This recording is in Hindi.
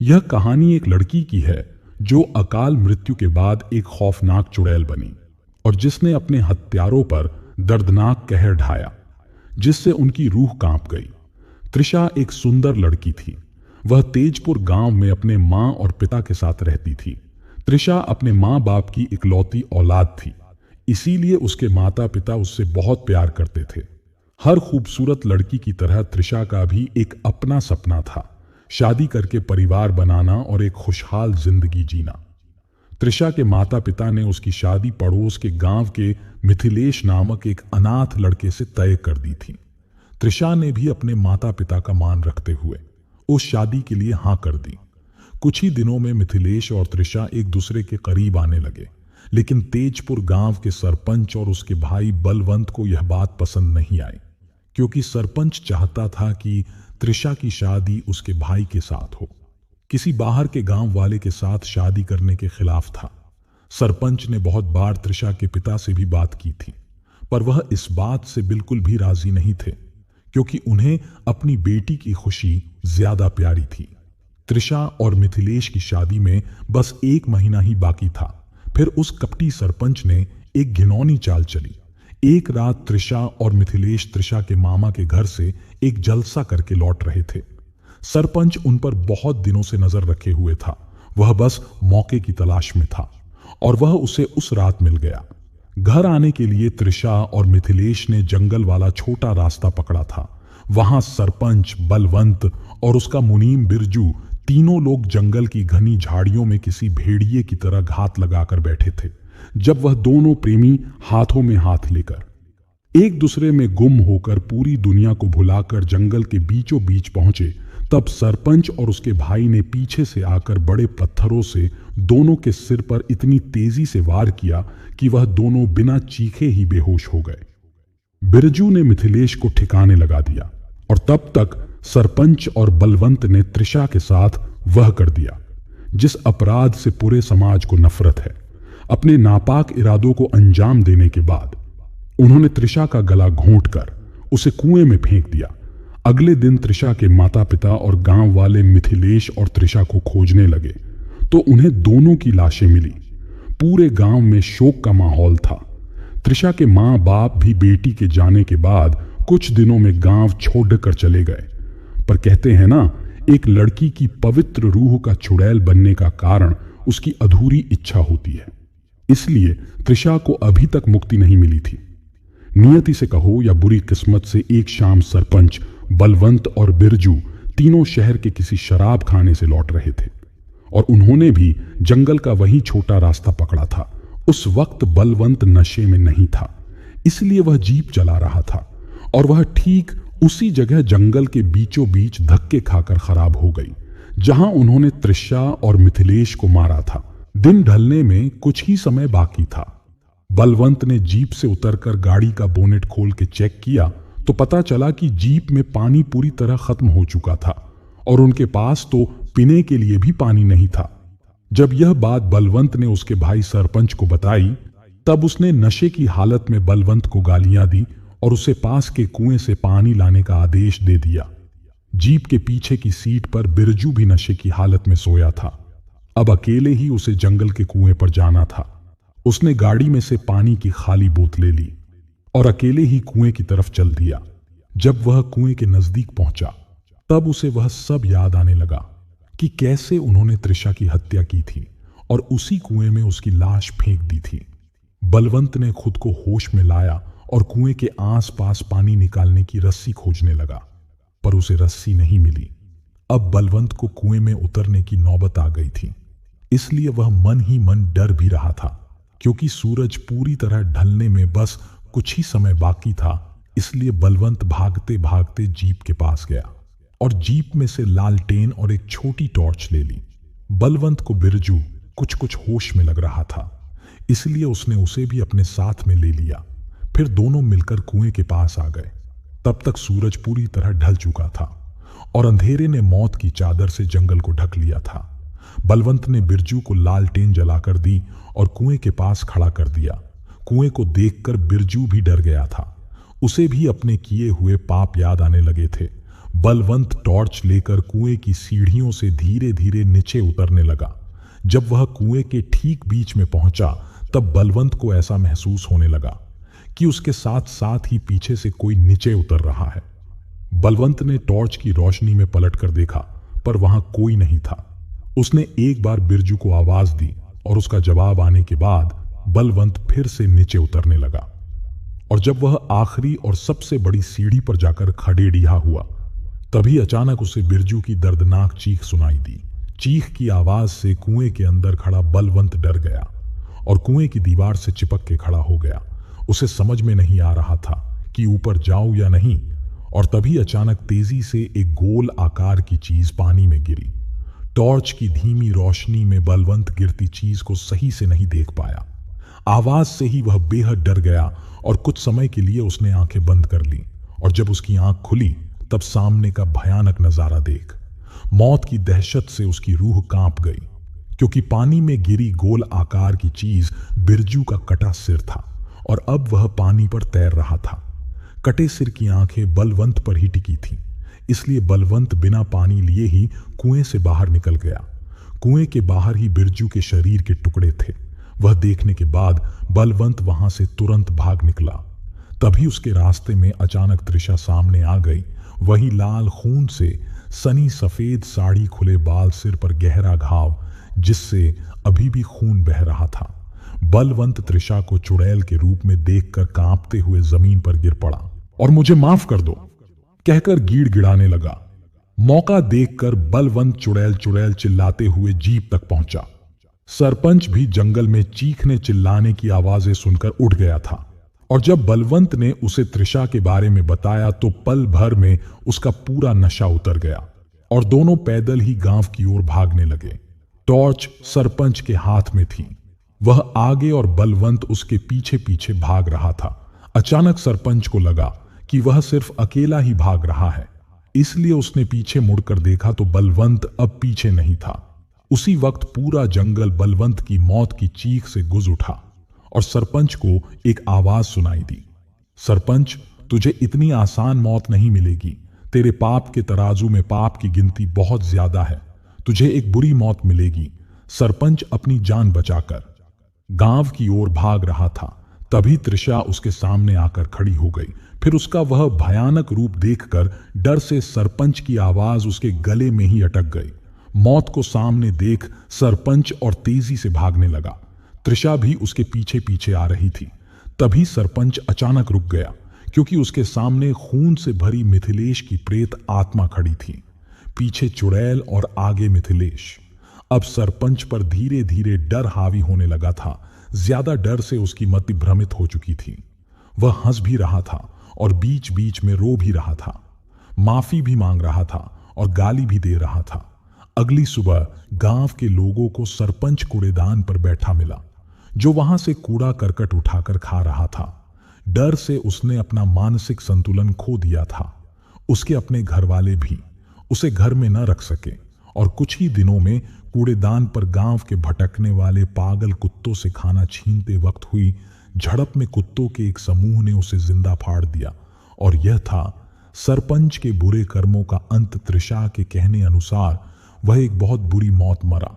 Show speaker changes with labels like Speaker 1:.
Speaker 1: यह कहानी एक लड़की की है जो अकाल मृत्यु के बाद एक खौफनाक चुड़ैल बनी और जिसने अपने हत्यारों पर दर्दनाक कहर ढाया, जिससे उनकी रूह कांप गई। त्रिशा एक सुंदर लड़की थी। वह तेजपुर गांव में अपने मां और पिता के साथ रहती थी। त्रिशा अपने मां बाप की इकलौती औलाद थी, इसीलिए उसके माता पिता उससे बहुत प्यार करते थे। हर खूबसूरत लड़की की तरह त्रिशा का भी एक अपना सपना था, शादी करके परिवार बनाना और एक खुशहाल जिंदगी जीना। त्रिशा के माता पिता ने उसकी शादी पड़ोस के गांव के मिथिलेश नामक एक अनाथ लड़के से तय कर दी थी। त्रिशा ने भी अपने माता पिता का मान रखते हुए उस शादी के लिए हां कर दी। कुछ ही दिनों में मिथिलेश और त्रिशा एक दूसरे के करीब आने लगे, लेकिन तेजपुर गांव के सरपंच और उसके भाई बलवंत को यह बात पसंद नहीं आई, क्योंकि सरपंच चाहता था कि त्रिशा की शादी उसके भाई के साथ हो। किसी बाहर के गांव वाले के साथ शादी करने के खिलाफ था। सरपंच ने बहुत बार त्रिशा के पिता से भी बात की थी, पर वह इस बात से बिल्कुल भी राजी नहीं थे, क्योंकि उन्हें अपनी बेटी की खुशी ज्यादा प्यारी थी। त्रिशा और मिथिलेश की शादी में बस 1 महीना ही बाकी था। फिर उस कपटी सरपंच ने एक घिनौनी चाल चली। एक रात त्रिशा और मिथिलेश त्रिशा के मामा के घर से एक जलसा करके लौट रहे थे। सरपंच उन पर बहुत दिनों से नजर रखे हुए था। वह बस मौके की तलाश में था और वह उसे उस रात मिल गया। घर आने के लिए त्रिशा और मिथिलेश ने जंगल वाला छोटा रास्ता पकड़ा था। वहां सरपंच, बलवंत और उसका मुनीम बिरजू, तीनों लोग जंगल की घनी झाड़ियों में किसी भेड़िए की तरह घात लगाकर बैठे थे। जब वह दोनों प्रेमी हाथों में हाथ लेकर एक दूसरे में गुम होकर पूरी दुनिया को भुलाकर जंगल के बीचों बीच पहुंचे, तब सरपंच और उसके भाई ने पीछे से आकर बड़े पत्थरों से दोनों के सिर पर इतनी तेजी से वार किया कि वह दोनों बिना चीखे ही बेहोश हो गए। बिरजू ने मिथिलेश को ठिकाने लगा दिया और तब तक सरपंच और बलवंत ने त्रिशा के साथ वह कर दिया जिस अपराध से पूरे समाज को नफरत है। अपने नापाक इरादों को अंजाम देने के बाद उन्होंने त्रिशा का गला घोंटकर उसे कुएं में फेंक दिया। अगले दिन त्रिशा के माता पिता और गांव वाले मिथिलेश और त्रिशा को खोजने लगे तो उन्हें दोनों की लाशें मिली। पूरे गांव में शोक का माहौल था। त्रिशा के मां बाप भी बेटी के जाने के बाद कुछ दिनों में गांव छोड़कर चले गए। पर कहते हैं ना, एक लड़की की पवित्र रूह का चुड़ैल बनने का कारण उसकी अधूरी इच्छा होती है। इसलिए त्रिशा को अभी तक मुक्ति नहीं मिली थी। नियति से कहो या बुरी किस्मत से एक शाम सरपंच, बलवंत और बिरजू तीनों शहर के किसी शराब खाने से लौट रहे थे और उन्होंने भी जंगल का वही छोटा रास्ता पकड़ा था। उस वक्त बलवंत नशे में नहीं था, इसलिए वह जीप चला रहा था और वह ठीक उसी जगह जंगल के बीचों बीच धक्के खाकर खराब हो गई जहां उन्होंने त्रिशा और मिथिलेश को मारा था। दिन ढलने में कुछ ही समय बाकी था। बलवंत ने जीप से उतरकर गाड़ी का बोनेट खोल के चेक किया तो पता चला कि जीप में पानी पूरी तरह खत्म हो चुका था और उनके पास तो पीने के लिए भी पानी नहीं था। जब यह बात बलवंत ने उसके भाई सरपंच को बताई, तब उसने नशे की हालत में बलवंत को गालियां दी और उसे पास के कुएं से पानी लाने का आदेश दे दिया। जीप के पीछे की सीट पर बिरजू भी नशे की हालत में सोया था। अब अकेले ही उसे जंगल के कुएं पर जाना था। उसने गाड़ी में से पानी की खाली बोतलें ली और अकेले ही कुएं की तरफ चल दिया। जब वह कुएं के नजदीक पहुंचा, तब उसे वह सब याद आने लगा कि कैसे उन्होंने त्रिशा की हत्या की थी और उसी कुएं में उसकी लाश फेंक दी थी। बलवंत ने खुद को होश में लाया और कुएं के आसपास पानी निकालने की रस्सी खोजने लगा, पर उसे रस्सी नहीं मिली। अब बलवंत को कुएं में उतरने की नौबत आ गई थी, इसलिए वह मन ही मन डर भी रहा था, क्योंकि सूरज पूरी तरह ढलने में बस कुछ ही समय बाकी था। इसलिए बलवंत भागते भागते जीप के पास गया और जीप में से लालटेन और एक छोटी टॉर्च ले ली। बलवंत को बिरजू कुछ कुछ होश में लग रहा था, इसलिए उसने उसे भी अपने साथ में ले लिया। फिर दोनों मिलकर कुएं के पास आ गए। तब तक सूरज पूरी तरह ढल चुका था और अंधेरे ने मौत की चादर से जंगल को ढक लिया था। बलवंत ने बिरजू को लालटेन जलाकर दी और कुएं के पास खड़ा कर दिया। कुएं को देखकर बिरजू भी डर गया था। उसे भी अपने किए हुए पाप याद आने लगे थे। बलवंत टॉर्च लेकर कुएं की सीढ़ियों से धीरे धीरे नीचे उतरने लगा। जब वह कुएं के ठीक बीच में पहुंचा तब बलवंत को ऐसा महसूस होने लगा कि उसके साथ साथ ही पीछे से कोई नीचे उतर रहा है। बलवंत ने टॉर्च की रोशनी में पलटकर देखा, पर वहां कोई नहीं था। उसने एक बार बिरजू को आवाज दी और उसका जवाब आने के बाद बलवंत फिर से नीचे उतरने लगा। और जब वह आखिरी और सबसे बड़ी सीढ़ी पर जाकर खड़ेडिया हुआ, तभी अचानक उसे बिरजू की दर्दनाक चीख सुनाई दी। चीख की आवाज से कुएं के अंदर खड़ा बलवंत डर गया और कुएं की दीवार से चिपक के खड़ा हो गया। उसे समझ में नहीं आ रहा था कि ऊपर जाऊं या नहीं। और तभी अचानक तेजी से एक गोल आकार की चीज पानी में गिरी। टॉर्च की धीमी रोशनी में बलवंत गिरती चीज को सही से नहीं देख पाया। आवाज से ही वह बेहद डर गया और कुछ समय के लिए उसने आंखें बंद कर ली। और जब उसकी आंख खुली तब सामने का भयानक नजारा देख मौत की दहशत से उसकी रूह कांप गई, क्योंकि पानी में गिरी गोल आकार की चीज बिरजू का कटा सिर था और अब वह पानी पर तैर रहा था। कटे सिर की आंखें बलवंत पर ही टिकी थीं, इसलिए बलवंत बिना पानी लिए ही कुएं से बाहर निकल गया। कुएं के बाहर ही बिरजू के शरीर के टुकड़े थे। वह देखने के बाद बलवंत वहां से तुरंत भाग निकला। तभी उसके रास्ते में अचानक त्रिशा सामने आ गई। वही लाल खून से सनी सफेद साड़ी, खुले बाल, सिर पर गहरा घाव जिससे अभी भी खून बह रहा था। बलवंत त्रिशा को चुड़ैल के रूप में देखकर कांपते हुए जमीन पर गिर पड़ा और मुझे माफ कर दो कहकर गिड़गिड़ाने लगा। मौका देखकर बलवंत चुड़ैल चुड़ैल चिल्लाते हुए जीप तक पहुंचा। सरपंच भी जंगल में चीखने चिल्लाने की आवाजें सुनकर उठ गया था और जब बलवंत ने उसे त्रिशा के बारे में बताया तो पल भर में उसका पूरा नशा उतर गया और दोनों पैदल ही गांव की ओर भागने लगे। टॉर्च सरपंच के हाथ में थी। वह आगे और बलवंत उसके पीछे पीछे भाग रहा था। अचानक सरपंच को लगा कि वह सिर्फ अकेला ही भाग रहा है, इसलिए उसने पीछे मुड़कर देखा तो बलवंत अब पीछे नहीं था। उसी वक्त पूरा जंगल बलवंत की मौत की चीख से गुज उठा और सरपंच को एक आवाज सुनाई दी। सरपंच, तुझे इतनी आसान मौत नहीं मिलेगी। तेरे पाप के तराजू में पाप की गिनती बहुत ज्यादा है। तुझे एक बुरी मौत मिलेगी। सरपंच अपनी जान बचाकर गांव की ओर भाग रहा था। तभी त्रिशा उसके सामने आकर खड़ी हो गई। फिर उसका वह भयानक रूप देखकर डर से सरपंच की आवाज उसके गले में ही अटक गई। मौत को सामने देख सरपंच और तेजी से भागने लगा। त्रिशा भी उसके पीछे पीछे आ रही थी। तभी सरपंच अचानक रुक गया, क्योंकि उसके सामने खून से भरी मिथिलेश की प्रेत आत्मा खड़ी थी। पीछे चुड़ैल और आगे मिथिलेश। अब सरपंच पर धीरे धीरे डर हावी होने लगा था। ज्यादा डर से उसकी मति भ्रमित हो चुकी थी। वह हंस भी रहा था और बीच बीच में रो भी रहा था। माफी भी मांग रहा था और गाली भी दे रहा था। अगली सुबह गांव के लोगों को सरपंच कूड़ेदान पर बैठा मिला, जो वहां से कूड़ा करकट उठाकर खा रहा था। डर से उसने अपना मानसिक संतुलन खो दिया था। उसके अपने घर वाले भी उसे घर में न रख सके और कुछ ही दिनों में कूड़ेदान पर गांव के भटकने वाले पागल कुत्तों से खाना छीनते वक्त हुई झड़प में कुत्तों के एक समूह ने उसे जिंदा फाड़ दिया। और यह था सरपंच के बुरे कर्मों का अंत। त्रिशा के कहने अनुसार वह एक बहुत बुरी मौत मरा।